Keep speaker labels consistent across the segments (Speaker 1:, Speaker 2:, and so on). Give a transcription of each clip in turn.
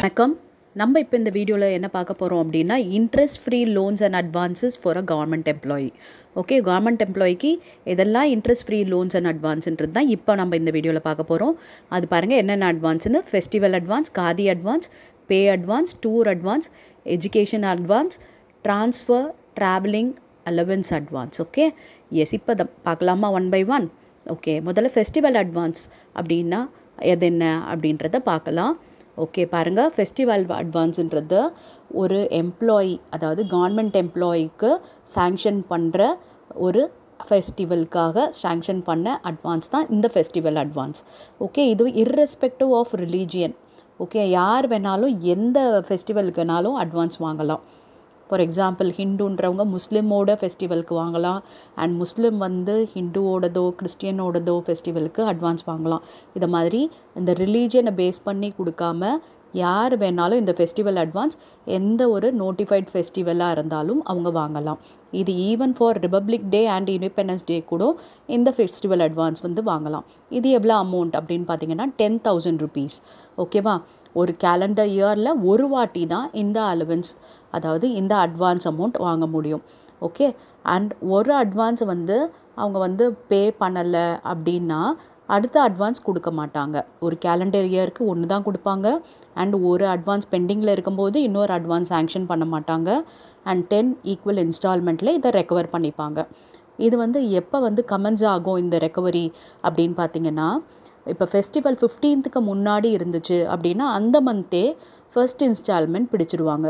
Speaker 1: வணக்கம். நம்ம இப்போ இந்த வீடியோவில் என்ன பார்க்க போகிறோம் அப்படின்னா interest free loans and advances for a government employee. Okay, government எம்ப்ளாய்க்கு இதெல்லாம் இன்ட்ரெஸ்ட் ஃப்ரீ லோன்ஸ் அண்ட் அட்வான்ஸ்ன்றது தான் இப்போ நம்ம இந்த வீடியோவில் பார்க்க போகிறோம். அது பாருங்கள் என்னென்ன அட்வான்ஸ்னு: festival advance, khadi advance, pay advance, tour advance, education advance, transfer, travelling allowance advance. Okay, yes, இப்போ பார்க்கலாமா ஒன் பை ஒன்? ஓகே, முதல்ல ஃபெஸ்டிவல் அட்வான்ஸ் அப்படின்னா எது என்ன அப்படின்றத பார்க்கலாம். ஓகே பாருங்கள், ஃபெஸ்டிவல் அட்வான்ஸுன்றது ஒரு எம்ப்ளாயி, அதாவது கவர்மெண்ட் எம்ப்ளாயிக்கு சேங்ஷன் பண்ணுற ஒரு ஃபெஸ்டிவலுக்காக சேங்ஷன் பண்ண அட்வான்ஸ் தான் இந்த ஃபெஸ்டிவல் அட்வான்ஸ். ஓகே, இது இர்ரெஸ்பெக்டிவ் ஆஃப் ரிலீஜியன். ஓகே, யார் வேணாலும் எந்த ஃபெஸ்டிவலுக்குனாலும் அட்வான்ஸ் வாங்கலாம். ஃபார் எக்ஸாம்பிள், ஹிந்துன்றவங்க முஸ்லீமோட ஃபெஸ்டிவலுக்கு வாங்கலாம், அண்ட் முஸ்லீம் ஹிந்துவோடதோ கிறிஸ்டியனோடதோ ஃபெஸ்டிவலுக்கு அட்வான்ஸ் வாங்கலாம். இதை மாதிரி இந்த ரிலீஜியனை பேஸ் பண்ணி கொடுக்காம யார் வேணாலும் இந்த ஃபெஸ்டிவல் அட்வான்ஸ் எந்த ஒரு நோட்டிஃபைட் ஃபெஸ்டிவலாக இருந்தாலும் அவங்க வாங்கலாம். இது even for republic day and independence day கூட இந்த ஃபெஸ்டிவல் அட்வான்ஸ் வாங்கலாம். இது எவ்வளோ அமௌண்ட் அப்படின்னு பார்த்தீங்கன்னா 10,000 rupees. ஓகேவா, ஒரு கேலண்டர் இயரில் ஒரு வாட்டி தான் இந்த அலவன்ஸ், அதாவது இந்த அட்வான்ஸ் அமௌண்ட் வாங்க முடியும். ஓகே, அண்ட் ஒரு அட்வான்ஸ் அவங்க பே பண்ணலை அப்படின்னா அடுத்த அட்வான்ஸ் கொடுக்க மாட்டாங்க. ஒரு கேலண்டர் இயருக்கு ஒன்று தான் கொடுப்பாங்க, அண்ட் ஒரு அட்வான்ஸ் பெண்டிங்கில் இருக்கும்போது இன்னொரு அட்வான்ஸ் சாங்ஷன் பண்ண மாட்டாங்க, அண்ட் 10 ஈக்குவல் இன்ஸ்டால்மெண்ட்டில் இதை ரெக்கவர் பண்ணிப்பாங்க. இது எப்போ கமென்ஸ் ஆகும் இந்த ரெக்கவரி அப்படின்னு பார்த்தீங்கன்னா, இப்போ ஃபெஸ்டிவல் 15க்கு முன்னாடி இருந்துச்சு அப்படின்னா அந்த மந்த்தே ஃபர்ஸ்ட் இன்ஸ்டால்மெண்ட் பிடிச்சிடுவாங்க.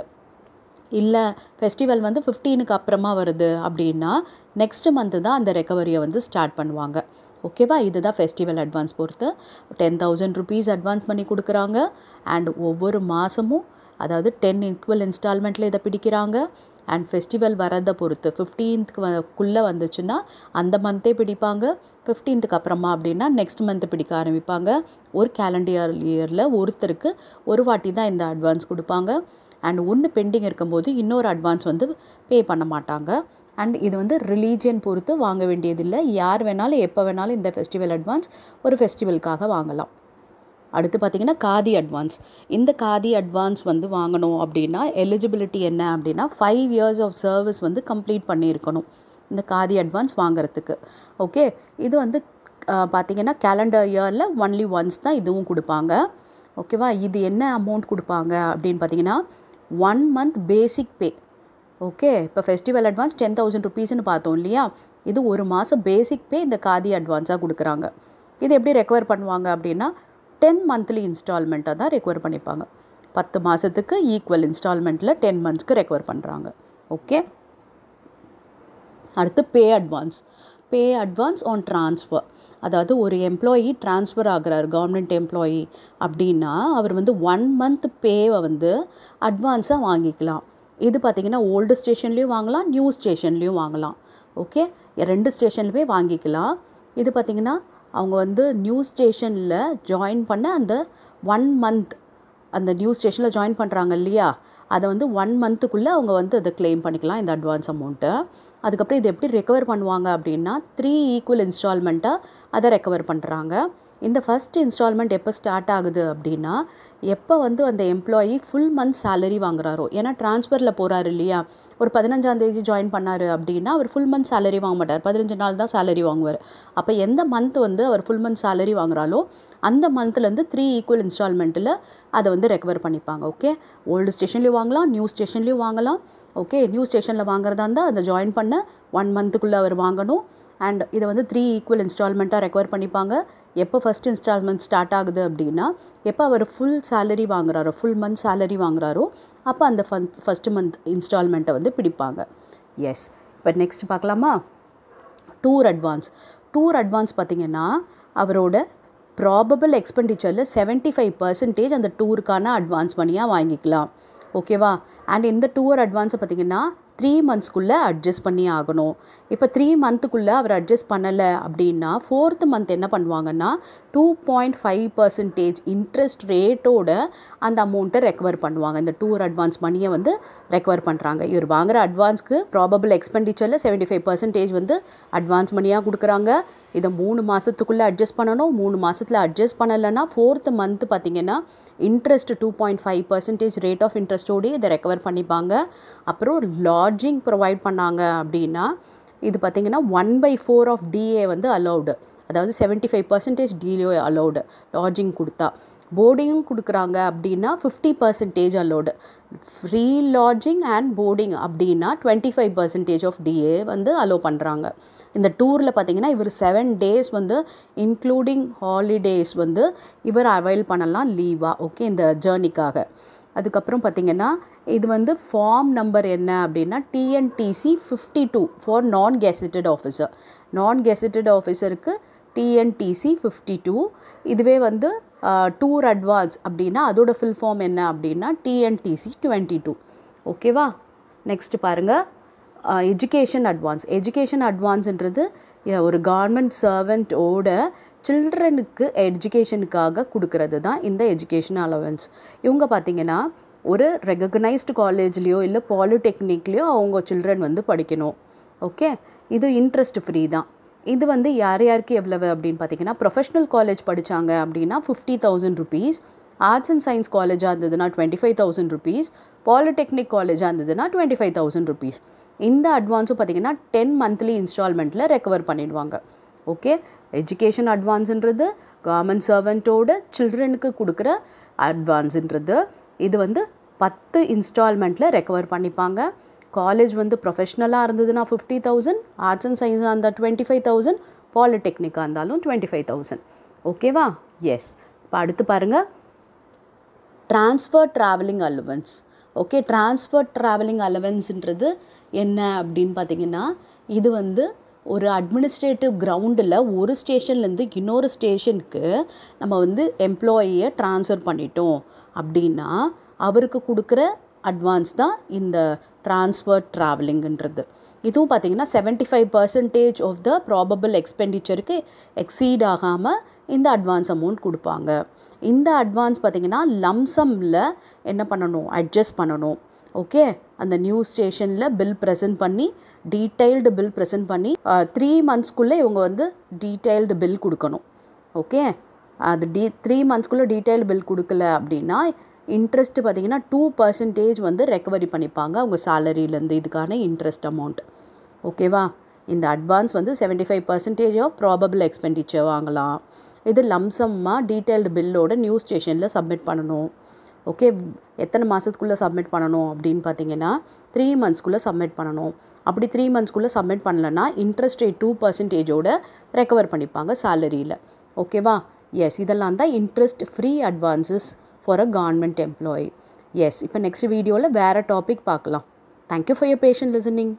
Speaker 1: இல்லை ஃபெஸ்டிவல் 15க்கு அப்புறமா வருது அப்படின்னா நெக்ஸ்ட் மந்த்து தான் அந்த ரெக்கவரியை ஸ்டார்ட் பண்ணுவாங்க. ஓகேவா, இதுதான் ஃபெஸ்டிவல் அட்வான்ஸ் பொறுத்து 10,000 rupees அட்வான்ஸ் பண்ணி கொடுக்குறாங்க, அண்ட் ஒவ்வொரு மாதமும் அதாவது 10 ஈக்குவல் இன்ஸ்டால்மெண்ட்டில் இதை பிடிக்கிறாங்க. அண்ட் ஃபெஸ்டிவல் வரதை பொறுத்து 15க்குள்ளே வந்துச்சுன்னா அந்த மந்த்தே பிடிப்பாங்க, 15க்கு அப்புறமா அப்படின்னா நெக்ஸ்ட் மந்த்து பிடிக்க ஆரம்பிப்பாங்க. ஒரு கேலண்டர் இயரில் ஒருத்தருக்கு ஒரு வாட்டி தான் இந்த அட்வான்ஸ் கொடுப்பாங்க, அண்ட் ஒன்று பெண்டிங் இருக்கும்போது இன்னொரு அட்வான்ஸ் பே பண்ண மாட்டாங்க. அண்ட் இது ரிலீஜியன் பொறுத்து வாங்க வேண்டியதில்லை, யார் வேணாலும் எப்போ வேணாலும் இந்த ஃபெஸ்டிவல் அட்வான்ஸ் ஒரு ஃபெஸ்டிவலுக்காக வாங்கலாம். அடுத்து பார்த்திங்கன்னா காதி அட்வான்ஸ். இந்த காதி அட்வான்ஸ் வாங்கணும் அப்படின்னா எலிஜிபிலிட்டி என்ன அப்படின்னா 5 years ஆஃப் சர்வீஸ் கம்ப்ளீட் பண்ணியிருக்கணும் இந்த காதி அட்வான்ஸ் வாங்குறதுக்கு. ஓகே, இது பார்த்திங்கன்னா கேலண்டர் இயரில் ஒன்லி ஒன்ஸ் தான் இதுவும் கொடுப்பாங்க. ஓகேவா, இது என்ன அமௌண்ட் கொடுப்பாங்க அப்படின்னு பார்த்தீங்கன்னா 1 month பேசிக் பே. ஓகே, இப்போ ஃபெஸ்டிவல் அட்வான்ஸ் 10,000 rupeesன்னு பார்த்தோம் இல்லையா, இது ஒரு மாதம் பேசிக் பே இந்த காதி அட்வான்ஸாக கொடுக்குறாங்க. இது எப்படி ரெக்கவர் பண்ணுவாங்க அப்படின்னா 10 monthly இன்ஸ்டால்மெண்ட்டாக தான் ரெக்கவர் பண்ணிப்பாங்க. 10 மாதத்துக்கு ஈக்குவல் இன்ஸ்டால்மெண்ட்டில் 10 monthsக்கு ரெக்கவர் பண்ணுறாங்க. ஓகே, அடுத்து pay advance. Pay advance on transfer, அதாவது ஒரு எம்ப்ளாயி ட்ரான்ஸ்ஃபர் ஆகிறார் கவர்மெண்ட் எம்ப்ளாயி அப்படின்னா அவர் 1 month பேவை அட்வான்ஸாக வாங்கிக்கலாம். இது பார்த்திங்கன்னா ஓல்டு ஸ்டேஷன்லேயும் வாங்கலாம், நியூ ஸ்டேஷன்லேயும் வாங்கலாம். ஓகே, 2 ஸ்டேஷன்லேயுமே வாங்கிக்கலாம். இது பார்த்திங்கன்னா அவங்க நியூ ஸ்டேஷனில் ஜாயின் பண்ண அந்த 1 month, அந்த நியூ ஸ்டேஷனில் ஜாயின் பண்ணுறாங்க இல்லையா, அதை 1 monthக்குள்ளே அவங்க அதை கிளைம் பண்ணிக்கலாம் இந்த அட்வான்ஸ் அமௌண்ட்டை. அதுக்கப்புறம் இது எப்படி ரெக்கவர் பண்ணுவாங்க அப்படின்னா 3 ஈக்குவல் இன்ஸ்டால்மெண்ட்டாக அதை ரெக்கவர் பண்ணுறாங்க. இந்த ஃபஸ்ட் இன்ஸ்டால்மெண்ட் எப்போ ஸ்டார்ட் ஆகுது அப்படின்னா எப்போ அந்த எம்ப்ளாயி ஃபுல் மந்த் சேலரி வாங்குறாரோ, ஏன்னா ட்ரான்ஸ்ஃபரில் போகிறாரு இல்லையா, ஒரு 15ஆம் தேதி ஜாயின் பண்ணார் அப்படின்னா அவர் ஃபுல் மந்த் சேலரி வாங்க மாட்டார், 15 நாள் தான் சேலரி வாங்குவார். அப்போ எந்த மந்த் அவர் ஃபுல் மந்த் சேலரி வாங்குறாலோ அந்த மந்த்லேருந்து 3 ஈக்குவல் இன்ஸ்டால்மெண்ட்டில் அதை ரெக்கவர் பண்ணிப்பாங்க. ஓகே, ஓல்டு ஸ்டேஷன்லேயும் வாங்கலாம், நியூ ஸ்டேஷன்லேயும் வாங்கலாம். ஓகே, நியூ ஸ்டேஷனில் வாங்குறதா இருந்தால் அதை ஜாயின் பண்ண 1 monthக்குள்ளே அவர் வாங்கணும், அண்ட் இதை 3 ஈக்குவல் இன்ஸ்டால்மெண்ட்டாக ரெக்கவர் பண்ணிப்பாங்க. எப்போ ஃபஸ்ட் இன்ஸ்டால்மெண்ட் ஸ்டார்ட் ஆகுது அப்படின்னா எப்போ அவர் ஃபுல் சேலரி வாங்குறாரோ, ஃபுல் மந்த் சேலரி வாங்குறாரோ அப்போ அந்த ஃபஸ்ட் மந்த் இன்ஸ்டால்மெண்ட்டை பிடிப்பாங்க. எஸ், இப்போ நெக்ஸ்ட் பார்க்கலாமா? Tour advance. டூர் அட்வான்ஸ் பார்த்திங்கன்னா அவரோட ப்ராபபிள் எக்ஸ்பெண்டிச்சரில் 75% அந்த டூருக்கான அட்வான்ஸ் மணியாக வாங்கிக்கலாம். ஓகேவா, அண்ட் இந்த டூர் அட்வான்ஸை பார்த்திங்கன்னா 3 monthsக்குள்ளே அட்ஜஸ்ட் பண்ணி ஆகணும். இப்போ 3 monthக்குள்ளே அவர் அட்ஜஸ்ட் பண்ணலை அப்படின்னா 4th month என்ன பண்ணுவாங்கன்னா 2.5% இன்ட்ரெஸ்ட் ரேட்டோட அந்த அமௌண்ட்டை ரெக்கவர் பண்ணுவாங்க. இந்த டூர் அட்வான்ஸ் மணியை ரெக்கவர் பண்ணுறாங்க. இவர் வாங்குகிற அட்வான்ஸ்க்கு ப்ராபபிள் எக்ஸ்பெண்டிச்சரில் 75% அட்வான்ஸ் மணியாக கொடுக்குறாங்க, இதை 3 மாதத்துக்குள்ளே அட்ஜஸ்ட் பண்ணணும். 3 மாதத்தில் அட்ஜஸ்ட் பண்ணலைன்னா 4th மந்த் பார்த்திங்கன்னா இன்ட்ரெஸ்ட் 2.5% ரேட் ஆஃப் இன்ட்ரெஸ்ட்டோடய இதை ரெக்கவர் பண்ணிப்பாங்க. அப்புறம் லாட்ஜிங் ப்ரொவைட் பண்ணாங்க அப்படின்னா இது பார்த்திங்கன்னா 1/4 ஆஃப் டிஏ வந்து அலௌடு, அதாவது 75% டிஏ அலௌடு லாட்ஜிங் கொடுத்தா. போர்டிங்கும் கொடுக்குறாங்க அப்படின்னா 50% allowed. Free lodging and boarding அப்படின்னா 25% ஆஃப் டிஏ வந்து அலோவ் பண்ணுறாங்க. இந்த டூரில் பார்த்திங்கன்னா இவர் 7 days வந்து இன்க்ளூடிங் ஹாலிடேஸ் வந்து இவர் அவைல் பண்ணலாம் லீவாக. ஓகே, இந்த ஜேர்னிக்காக. அதுக்கப்புறம் பார்த்திங்கன்னா இது வந்து ஃபார்ம் நம்பர் என்ன அப்படின்னா TNTC 52 ஃபார் நான் கெசட்டட் ஆஃபீஸர். நான் கெசட்டட் ஆஃபீஸருக்கு TNTC 52. இதுவே வந்து டூர் அட்வான்ஸ் அப்படின்னா அதோட ஃபில் ஃபார்ம் என்ன அப்படின்னா TNTC 22. ஓகேவா? நெக்ஸ்ட் பாருங்கள், எஜுகேஷன் அட்வான்ஸ். எஜுகேஷன் அட்வான்ஸுன்றது ஒரு கவர்மெண்ட் சர்வெண்ட்டோட சில்ட்ரனுக்கு எஜுகேஷனுக்காக கொடுக்கறது தான் இந்த எஜுகேஷன் அலவன்ஸ். இவங்க பார்த்திங்கன்னா ஒரு ரெகக்னைஸ்டு காலேஜ்லேயோ இல்லை பாலிடெக்னிக்லேயோ அவங்க சில்ட்ரன் வந்து படிக்கணும். ஓகே, இது இன்ட்ரெஸ்ட் ஃப்ரீ தான். இது வந்து யாருக்கு எவ்வளவு அப்படின்னு பார்த்தீங்கன்னா ப்ரொஃபஷ்னல் காலேஜ் படித்தாங்க அப்படின்னா 50,000 rupees, ஆர்ட்ஸ் அண்ட் சயின்ஸ் காலேஜாக இருந்ததுன்னா 25,000 rupees, பாலிடெக்னிக் காலேஜாக இருந்ததுன்னா 25,000 rupees. இந்த அட்வான்ஸும் பார்த்திங்கன்னா 10 monthly இன்ஸ்டால்மெண்ட்டில் ரெக்கவர் பண்ணிடுவாங்க. ஓகே, எஜுகேஷன் அட்வான்ஸுன்றது கவர்மெண்ட் சர்வெண்ட்டோட சில்ட்ரனுக்கு கொடுக்குற அட்வான்ஸுன்றது. இது வந்து 10 இன்ஸ்டால்மெண்ட்டில் ரெக்கவர் பண்ணிப்பாங்க. காலேஜ் வந்து ப்ரொஃபஷ்னலாக இருந்ததுன்னா 50,000, ஆர்ட்ஸ் அண்ட் சயின்ஸாக இருந்தால் 25,000, பாலிடெக்னிக்காக இருந்தாலும் 25,000. ஓகேவா? எஸ். இப்போ அடுத்து பாருங்கள், transfer travelling allowance. Okay, transfer travelling அலவன்ஸுன்றது என்ன அப்படின்னு பார்த்திங்கன்னா இது வந்து ஒரு அட்மினிஸ்ட்ரேட்டிவ் கிரவுண்டில் ஒரு ஸ்டேஷன்லேருந்து இன்னொரு ஸ்டேஷனுக்கு நம்ம வந்து எம்ப்ளாயியை ட்ரான்ஸ்ஃபர் பண்ணிட்டோம் அப்படின்னா அவருக்கு கொடுக்குற அட்வான்ஸ் தான் இந்த ட்ரான்ஸ்ஃபர் ட்ராவலிங்குன்றது. இதுவும் பார்த்திங்கன்னா 75% ஆஃப் த ப்ராபபிள் எக்ஸ்பெண்டிச்சருக்கு எக்ஸீட் ஆகாமல் இந்த அட்வான்ஸ் அமௌண்ட் கொடுப்பாங்க. இந்த அட்வான்ஸ் பார்த்திங்கன்னா லம்சமில் என்ன பண்ணணும், அட்ஜஸ்ட் பண்ணணும். ஓகே, அந்த நியூ ஸ்டேஷனில் பில் ப்ரெசென்ட் பண்ணி டீட்டெயில்டு பில் ப்ரெசென்ட் பண்ணி 3 monthsக்குள்ளே இவங்க வந்து டீட்டெயில்டு பில் கொடுக்கணும். ஓகே, அது 3 monthsக்குள்ளே டீட்டெயில்டு பில் கொடுக்கல அப்படின்னா இன்ட்ரெஸ்ட் பார்த்திங்கன்னா 2% வந்து ரெக்கவரி பண்ணிப்பாங்க அவங்க சேலரியிலேருந்து இதுக்கான இன்ட்ரெஸ்ட் அமௌண்ட். ஓகேவா? இந்த அட்வான்ஸ் வந்து 75% ஆஃப் ப்ராபபிள் எக்ஸ்பெண்டிச்சர் வாங்கலாம். இது லம்சம்மாக டீட்டெயில்டு பில்லோட நியூ ஸ்டேஷனில் சப்மிட் பண்ணணும். ஓகே, எத்தனை மாதத்துக்குள்ளே சப்மிட் பண்ணணும் அப்படின்னு பார்த்தீங்கன்னா 3 monthsக்குள்ளே சப்மிட் பண்ணணும். அப்படி 3 monthsக்குள்ளே சப்மிட் பண்ணலன்னா இன்ட்ரெஸ்ட் ரேட் 2%ஓட ரெக்கவர் பண்ணிப்பாங்க சேலரியில். ஓகேவா? எஸ், இதெல்லாம் தான் interest free advances for a government employee. Yes, இப்போ நெக்ஸ்ட் வீடியோவில் வேறு டாபிக் பார்க்கலாம். Thank you for your patient listening.